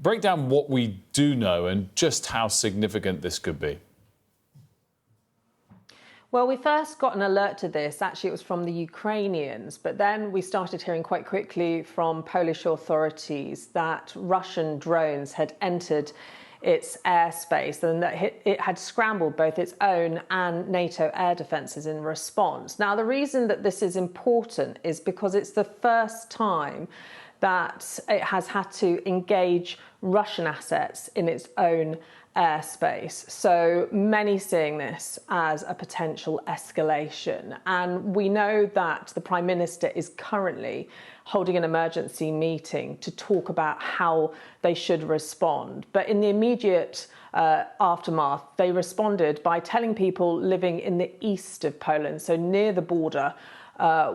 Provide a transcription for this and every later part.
break down what we do know and just how significant this could be. Well, we first got an alert to this. Actually, it was from the Ukrainians, but then we started hearing quite quickly from Polish authorities that Russian drones had entered its airspace and that it had scrambled both its own and NATO air defences in response. Now, the reason that this is important is because it's the first time that it has had to engage Russian assets in its own airspace. So many seeing this as a potential escalation. And we know that the Prime Minister is currently holding an emergency meeting to talk about how they should respond. But in the immediate aftermath, they responded by telling people living in the east of Poland, so near the border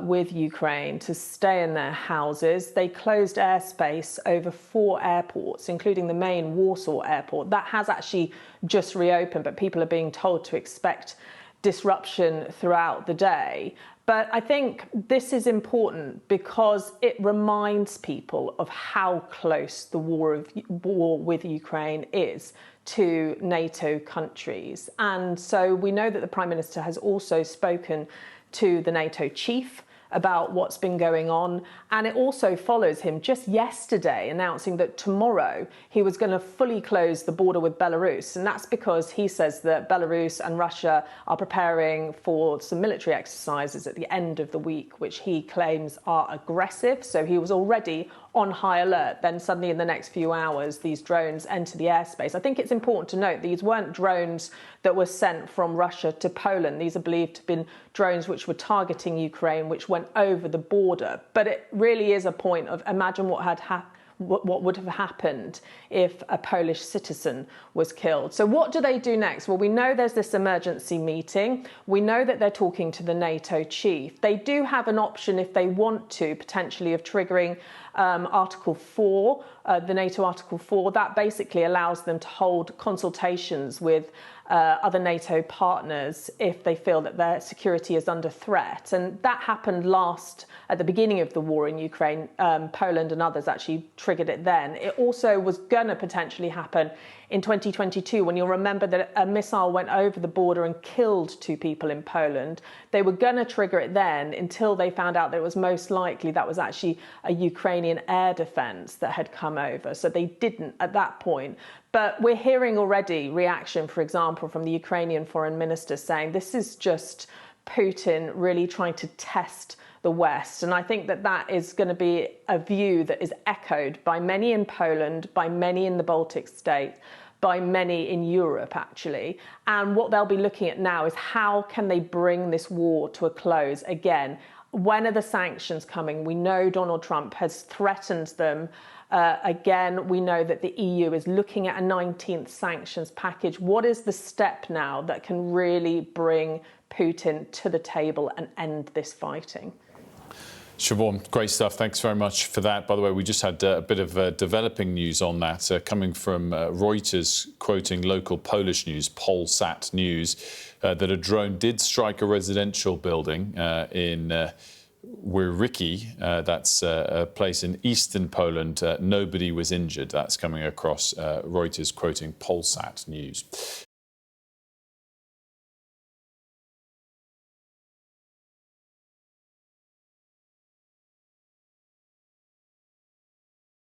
with Ukraine, to stay in their houses. They closed airspace over 4 airports, including the main Warsaw airport. That has actually just reopened, but people are being told to expect disruption throughout the day. But I think this is important because it reminds people of how close the war with Ukraine is to NATO countries. And so we know that the Prime Minister has also spoken to the NATO chief about what's been going on. And it also follows him just yesterday announcing that tomorrow he was going to fully close the border with Belarus. And that's because he says that Belarus and Russia are preparing for some military exercises at the end of the week, which he claims are aggressive. So he was already on high alert. Then suddenly in the next few hours, these drones enter the airspace. I think it's important to note these weren't drones that were sent from Russia to Poland. These are believed to have been drones which were targeting Ukraine, which went over the border. But it really is a point of imagine what would have happened if a Polish citizen was killed. So what do they do next? Well, we know there's this emergency meeting. We know that they're talking to the NATO chief. They do have an option if they want to, potentially, of triggering Article 4, the NATO Article 4. That basically allows them to hold consultations with other NATO partners if they feel that their security is under threat. And that happened at the beginning of the war in Ukraine. Poland and others actually triggered it then. It also was going to potentially happen in 2022, when you'll remember that a missile went over the border and killed 2 people in Poland. They were going to trigger it then until they found out that it was most likely that was actually a Ukrainian air defense that had come over. So they didn't at that point. But we're hearing already reaction, for example, from the Ukrainian foreign minister saying this is just Putin really trying to test the West. And I think that that is going to be a view that is echoed by many in Poland, by many in the Baltic states, by many in Europe, actually. And what they'll be looking at now is how can they bring this war to a close again? When are the sanctions coming? We know Donald Trump has threatened them. Again, we know that the EU is looking at a 19th sanctions package. What is the step now that can really bring Putin to the table and end this fighting? Siobhan, great stuff. Thanks very much for that. By the way, we just had a bit of developing news on that coming from Reuters, quoting local Polish news, Polsat News, that a drone did strike a residential building in Wierzyki, that's a place in eastern Poland. Nobody was injured. That's coming across Reuters, quoting Polsat News.